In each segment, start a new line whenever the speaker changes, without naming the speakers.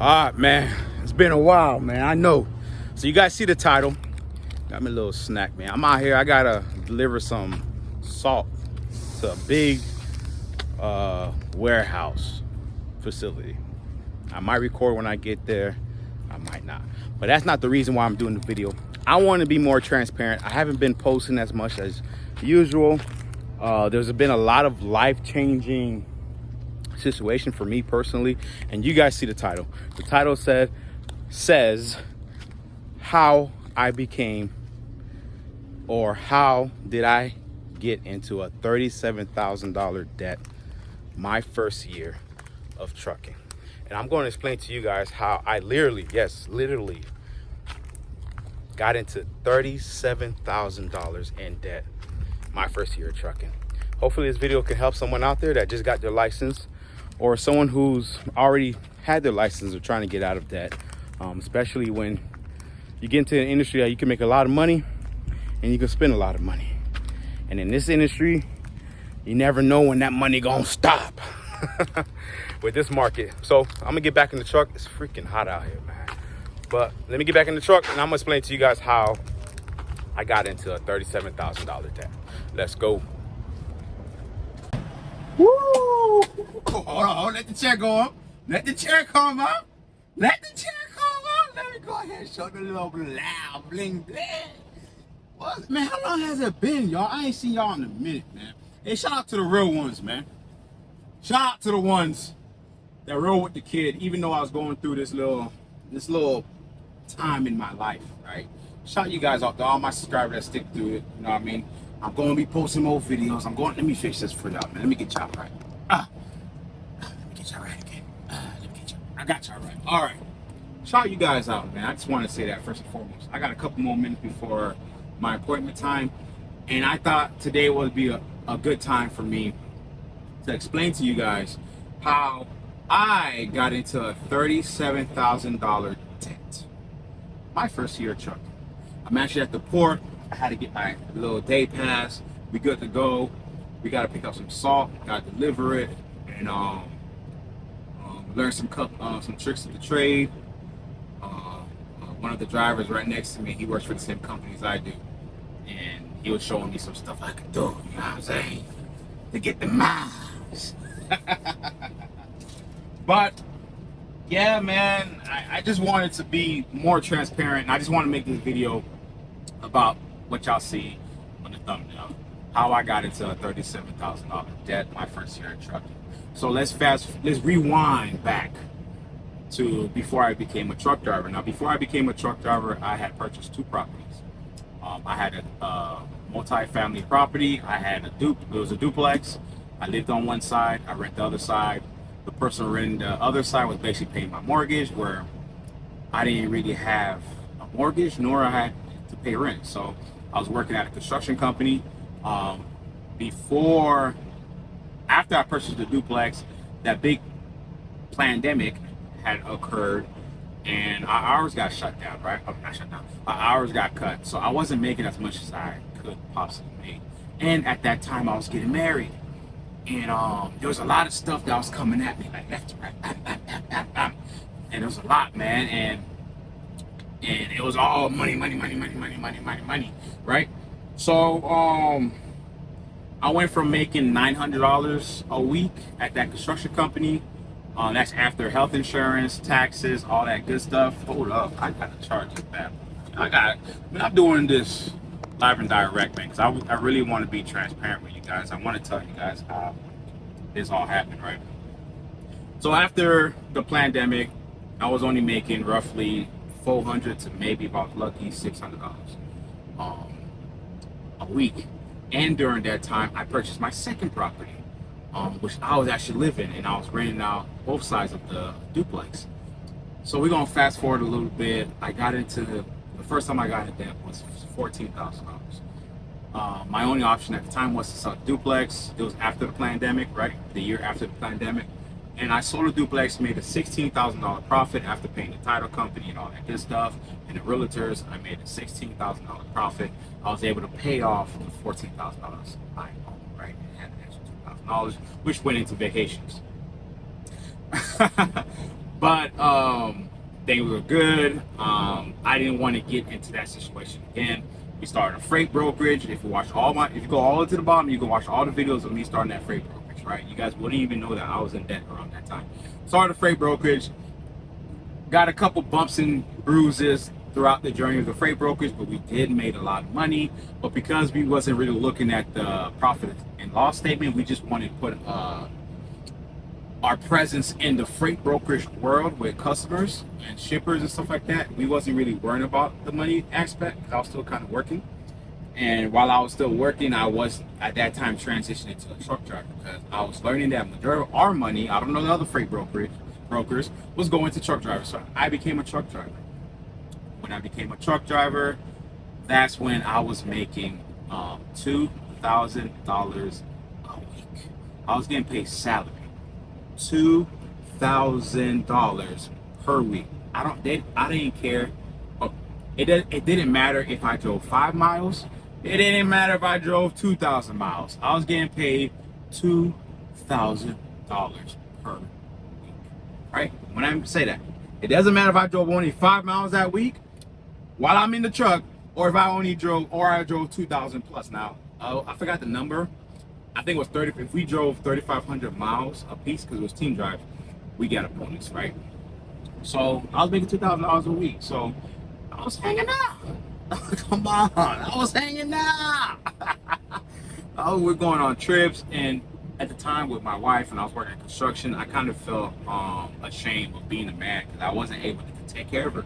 All right, man. It's been a while, man. I know. So you guys see the title. Got me a little snack, man. I'm out here. I gotta deliver some salt to a big warehouse facility. I might record when I get there. I might not. But that's not the reason why I'm doing the video. I want to be more transparent. I haven't been posting as much as usual. There's been a lot of life-changing situation for me personally, and you guys see the title. The title says how I became, or how did I get into a $37,000 debt my first year of trucking. And I'm going to explain to you guys how I literally got into $37,000 in debt my first year of trucking. Hopefully this video can help someone out there that just got their license, or someone who's already had their license or trying to get out of debt, especially when you get into an industry that you can make a lot of money and you can spend a lot of money. And in this industry, you never know when that money gonna stop with this market. So I'm gonna get back in the truck. It's freaking hot out here, man. But let me get back in the truck and I'm gonna explain to you guys how I got into a $37,000 debt. Let's go. Woo! Hold on, let the chair go up. Let the chair come up. Let the chair come up. Let me go ahead and show the little loud bling bling. What, man, how long has it been, y'all? I ain't seen y'all in a minute, man. Hey, shout out to the real ones, man. Shout out to the ones that rode with the kid, even though I was going through this little time in my life, right? Shout you guys out to all my subscribers that stick through it, you know what I mean? I'm going to be posting more videos. let me fix this for y'all, man. Let me get y'all right. Let me get y'all right again. I got y'all right. All right. Shout you guys out, man. I just want to say that first and foremost. I got a couple more minutes before my appointment time, and I thought today would be a good time for me to explain to you guys how I got into a $37,000 debt my first year of trucking. I'm actually at the port. I had to get my little day pass. We good to go. We got to pick up some salt, got to deliver it, and learn some tricks of the trade. One of the drivers right next to me, he works for the same company as I do, and he was showing me some stuff I could do, you know what I'm saying, to get the miles. But yeah, man, I just wanted to be more transparent, and I just want to make this video about what y'all see on the thumbnail, how I got into a $37,000 debt my first year of trucking. So let's rewind back to before I became a truck driver. Now, before I became a truck driver, I had purchased two properties. I had a multi-family property. It was a duplex. I lived on one side. I rent the other side. The person renting the other side was basically paying my mortgage, where I didn't really have a mortgage, nor I had to pay rent. So I was working at a construction company. After I purchased the duplex, that big pandemic had occurred, and our hours got shut down, right? Not shut down. Our hours got cut, so I wasn't making as much as I could possibly make. And at that time, I was getting married, and there was a lot of stuff that was coming at me, like left to right, bam, bam, bam, bam, bam. And it was a lot, man, and it was all money, right? So I went from making $900 a week at that construction company. That's after health insurance, taxes, all that good stuff. Hold up, I got to charge it back. I'm doing this live and direct, man, because I really want to be transparent with you guys. I want to tell you guys how this all happened, right? So after the pandemic, I was only making roughly $400 to maybe, if I was lucky, $600 a week. And during that time, I purchased my second property, which I was actually living, and I was renting out both sides of the duplex. So we're gonna fast forward a little bit. I got into the first time I got into debt was $14,000. My only option at the time was to sell a duplex. It was after the pandemic, right? The year after the pandemic. And I sold a duplex, made a $16,000 profit after paying the title company and all that good stuff. And the realtors, I made a $16,000 profit. I was able to pay off the $14,000 I owned, right? And had an extra $2,000, which went into vacations. But they were good. I didn't want to get into that situation again. We started a freight brokerage. If you go all the way to the bottom, you can watch all the videos of me starting that freight brokerage, right? You guys wouldn't even know that I was in debt around that time. Started a freight brokerage, got a couple bumps and bruises throughout the journey of the freight brokerage, but we did make a lot of money. But because we wasn't really looking at the profit and loss statement, we just wanted to put our presence in the freight brokerage world with customers and shippers and stuff like that. We wasn't really worrying about the money aspect because I was still kind of working. And while I was still working, I was at that time transitioning to a truck driver because I was learning that majority of our money, I don't know the other freight brokers, was going to truck drivers. So I became a truck driver. When I became a truck driver, that's when I was making $2,000 a week. I was getting paid salary. $2,000 per week. I didn't care. It didn't matter if I drove 5 miles. It didn't matter if I drove 2,000 miles. I was getting paid $2,000 per week. Right? When I say that, it doesn't matter if I drove only 5 miles that week while I'm in the truck, or if I drove 2,000 plus. Now, I forgot the number. I think it was 30. If we drove 3,500 miles a piece, because it was team drive, we got a bonus, right? So I was making $2,000 a week. So I was hanging out. Come on, I was hanging out. We're going on trips, and at the time with my wife, and I was working in construction, I kind of felt ashamed of being a man because I wasn't able to take care of her.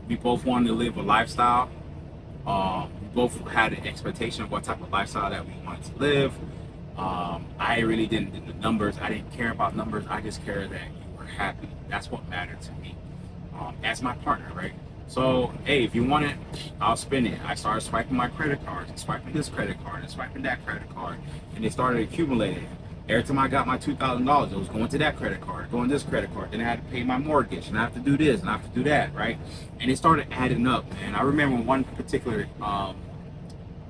We both wanted to live a lifestyle. We both had an expectation of what type of lifestyle that we wanted to live. I really didn't do the numbers. I didn't care about numbers. I just cared that you were happy. That's what mattered to me as my partner, right? So, hey, if you want it, I'll spend it. I started swiping my credit cards, and swiping this credit card, and swiping that credit card, and they started accumulating. Every time I got my $2,000, it was going to that credit card, going to this credit card. Then I had to pay my mortgage, and I have to do this, and I have to do that, right? And it started adding up, man. I remember one particular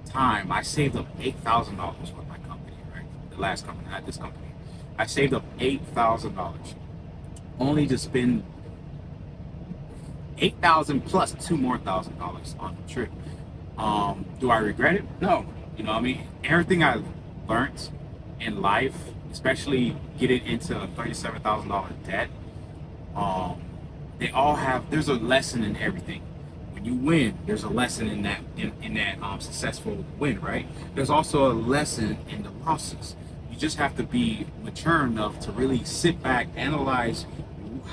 time, I saved up $8,000 with my company, right? The last company, I had this company. I saved up $8,000, only to spend $8,000 plus $2,000 more on the trip. Do I regret it? No. You know what I mean? Everything I learned in life, especially getting into a $37,000 debt, there's a lesson in everything. When you win, there's a lesson in that successful win, right? There's also a lesson in the losses. You just have to be mature enough to really sit back, analyze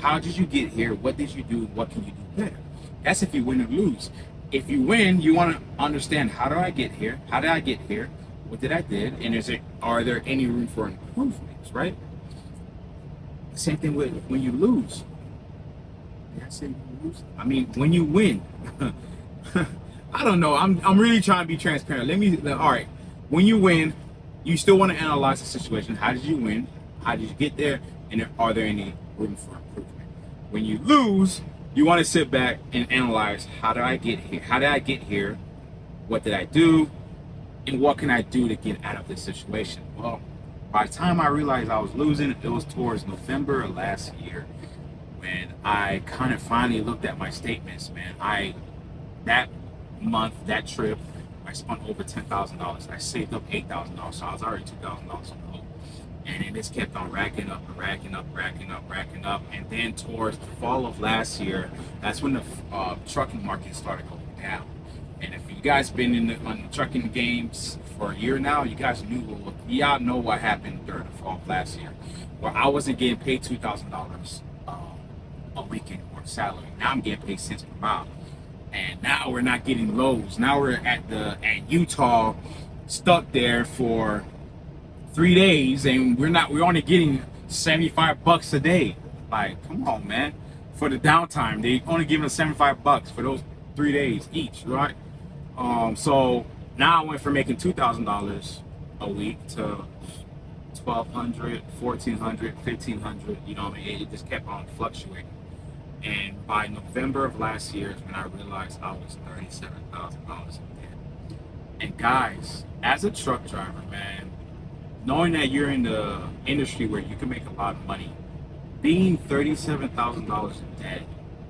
how did you get here, what did you do, what can you do better. That's if you win or lose. If you win, you want to understand, how did I get here? How did I get here? What did I did? And are there any room for improvements, right? Same thing with when you lose. Did I say when you lose? I mean, when you win. I don't know. I'm really trying to be transparent. All right. When you win, you still want to analyze the situation. How did you win? How did you get there? And are there any room for improvement? When you lose, you want to sit back and analyze, how did I get here? How did I get here? What did I do? And what can I do to get out of this situation? Well, by the time I realized I was losing, it was towards November of last year when I kind of finally looked at my statements, man. That month, that trip, I spent over $10,000. I saved up $8,000, so I was already $2,000 in the hole. And it just kept on racking up. And then towards the fall of last year, that's when the trucking market started going down. And if you guys been on the trucking games for a year now, you guys y'all know what happened during the fall of last year, where I wasn't getting paid $2,000 a week anymore salary. Now I'm getting paid cents per mile. And now we're not getting lows. Now we're at Utah, stuck there for 3 days, and we're only getting $75 a day. Like, come on, man. For the downtime, they only giving us $75 for those 3 days each, right? So now I went from making $2,000 a week to $1,200, $1,400, $1,500. You know what I mean? It just kept on fluctuating. And by November of last year is when I realized I was $37,000 in debt. And guys, as a truck driver, man, knowing that you're in the industry where you can make a lot of money, being $37,000 in debt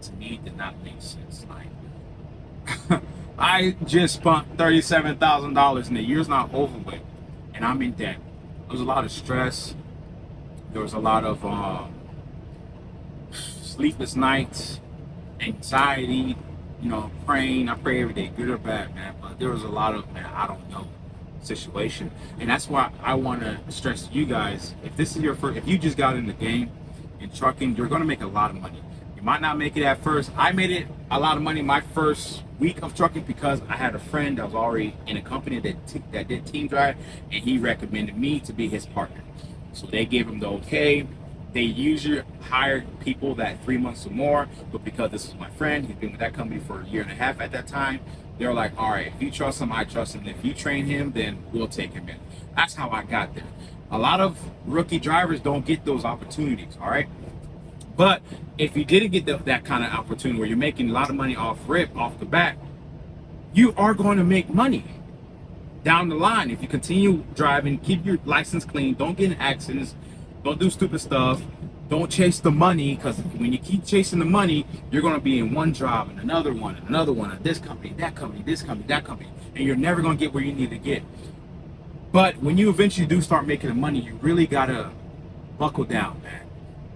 to me did not make sense. Like, I just spent $37,000 and the year's not over with, and I'm in debt. There was a lot of stress. There was a lot of sleepless nights, anxiety. You know, praying. I pray every day, good or bad, man. But there was a lot of, man, I don't know, situation, and that's why I want to stress to you guys: if this is your first, if you just got in the game in trucking, you're gonna make a lot of money. You might not make it at first. I made it a lot of money my first week of trucking because I had a friend that was already in a company that did team drive, and he recommended me to be his partner. So they gave him the okay. They usually hire people that 3 months or more, but because this is my friend, he's been with that company for a year and a half at that time, they're like, all right, if you trust him, I trust him. If you train him, then we'll take him in. That's how I got there. A lot of rookie drivers don't get those opportunities, all right? But if you didn't get that kind of opportunity where you're making a lot of money off the bat, you are going to make money down the line. If you continue driving, keep your license clean, don't get in accidents, don't do stupid stuff, don't chase the money, because when you keep chasing the money, you're going to be in one job and another one, and this company, that company, this company, that company, and you're never going to get where you need to get. But when you eventually do start making the money, you really got to buckle down, man.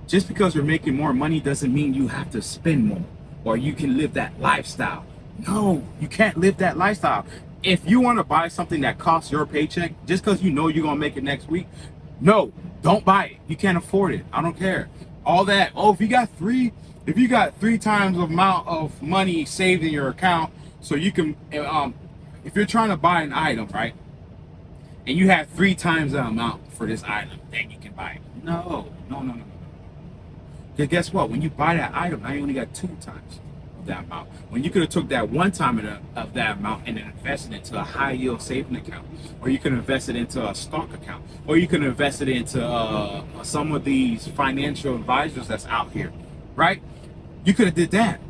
Just because you're making more money doesn't mean you have to spend more or you can live that lifestyle. No, you can't live that lifestyle. If you want to buy something that costs your paycheck, just because you know you're going to make it next week, no, don't buy it. You can't afford it. I don't care. All that. Oh, if you got three times the amount of money saved in your account, so you can, if you're trying to buy an item, right, and you have 3 times the amount for this item, then you can buy it. No. Because guess what? When you buy that item, now you only got 2 times of that amount. When you could have took that 1 time of that amount and then invested it into a high yield saving account, or you could invest it into a stock account, or you could invest it into some of these financial advisors that's out here, right? You could have did that.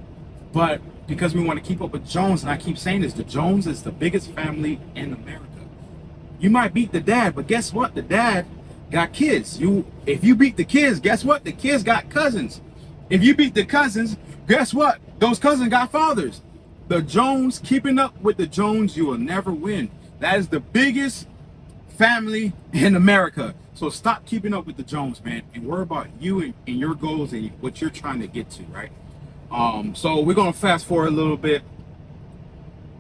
But because we want to keep up with Jones, and I keep saying this, the Jones is the biggest family in America. You might beat the dad, but guess what? The dad got kids. If you beat the kids, guess what? The kids got cousins. If you beat the cousins, guess what? Those cousins got fathers. The Jones, keeping up with the Jones, you will never win. That is the biggest family in America. So stop keeping up with the Jones, man, and worry about you and your goals and what you're trying to get to, right? So we're gonna fast forward a little bit,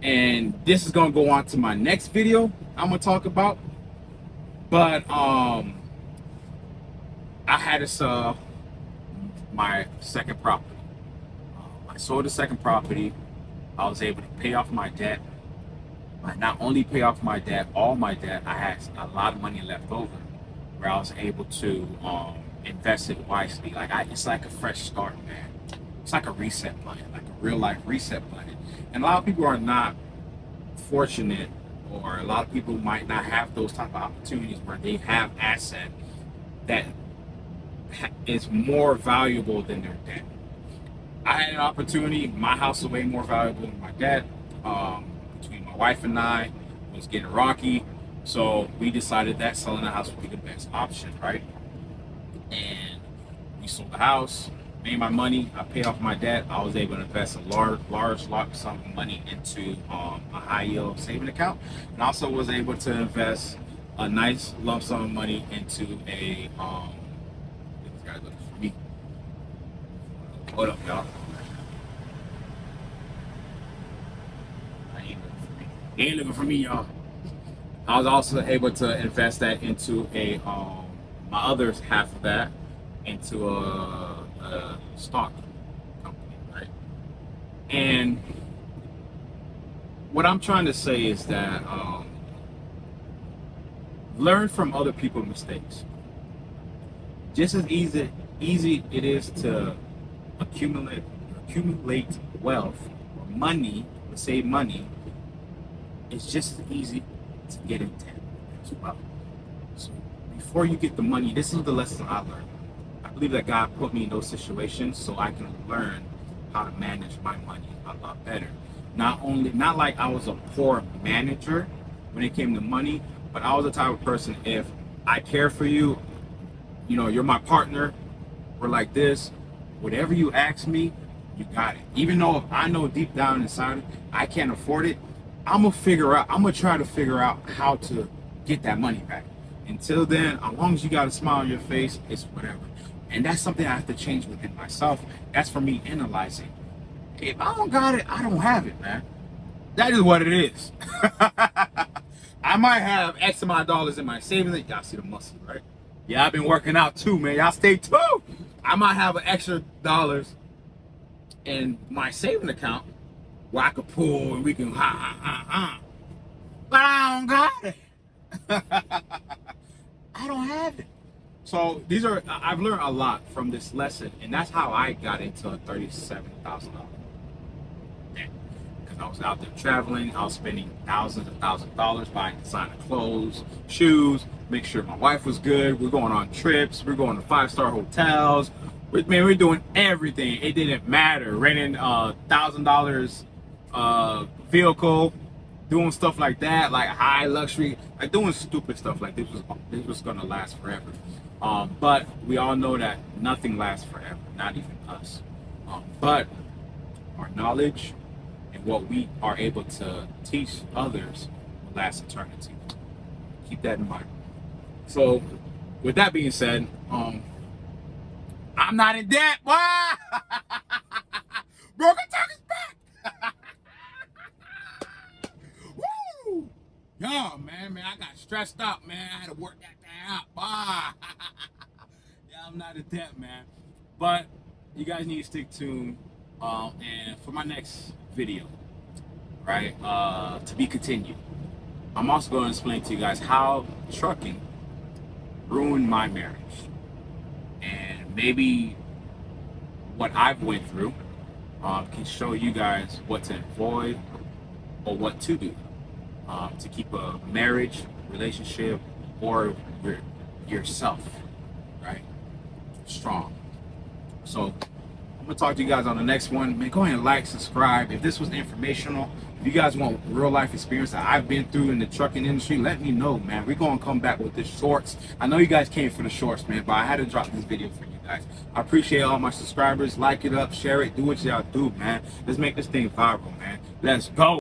and this is gonna go on to my next video I'm gonna talk about. But I had to sell my second property. I sold the second property. I was able to pay off my debt. But not only pay off my debt, all my debt, I had a lot of money left over, where I was able to invest it wisely. It's like a fresh start, man. It's like a reset button, like a real life reset button. And a lot of people are not fortunate, or a lot of people might not have those type of opportunities where they have asset that is more valuable than their debt. I had an opportunity. My house is way more valuable than my debt. Between my wife and I, it was getting rocky, so we decided that selling the house would be the best option, right? And we sold the house, made my money. I paid off my debt. I was able to invest a large lump sum of money into a high yield saving account, and also was able to invest a nice lump sum of money into a this guy's looking for me. Hold up, y'all. He ain't looking for me, y'all. I was also able to invest that into a my other half of that into a stock company, right? And what I'm trying to say is that learn from other people's mistakes. Just as easy it is to accumulate wealth or money, to save money, it's just as easy to get in debt as well. So before you get the money, this is the lesson I learned. I believe that God put me in those situations so I can learn how to manage my money a lot better. Not like I was a poor manager when it came to money, but I was the type of person, if I care for you, you know, you're my partner, we're like this. Whatever you ask me, you got it. Even though if I know deep down inside I can't afford it, I'm gonna try to figure out how to get that money back. Until then, as long as you got a smile on your face, it's whatever. And that's something I have to change within myself. That's for me analyzing. If I don't got it, I don't have it, man. That is what it is. I might have X amount of dollars in my savings. Y'all see the muscle, right? Yeah, I've been working out too, man. Y'all stay tuned. I might have an extra dollars in my saving account where I could pull and we can But I don't got it. I don't have it. So I've learned a lot from this lesson, and that's how I got into a $37,000. Because I was out there traveling, I was spending thousands of dollars buying designer clothes, shoes, make sure my wife was good. We're going on trips, we're going to 5-star hotels. We're doing everything. It didn't matter. Renting $1,000 vehicle, doing stuff like that, like high luxury, like doing stupid stuff like this was gonna last forever. But we all know that nothing lasts forever, not even us. But our knowledge and what we are able to teach others will last eternity. Keep that in mind. So, with that being said, I'm not in debt. Broken Talk is back. Woo! Yo, man, I got stressed out, man. I had to work that thing out. Yeah, I'm not in debt, man. But you guys need to stick tuned. And for my next video, right, to be continued, I'm also going to explain to you guys how trucking ruined my marriage. And maybe what I've went through can show you guys what to avoid or what to do to keep a marriage, relationship, or yourself, right, strong. So I'm gonna talk to you guys on the next one. Man, go ahead and like, subscribe. If this was informational, if you guys want real life experience that I've been through in the trucking industry, let me know, man. We're gonna come back with the shorts. I know you guys came for the shorts, man, but I had to drop this video for you guys. I appreciate all my subscribers. Like it up, share it, do what y'all do, man. Let's make this thing viral, man. Let's go.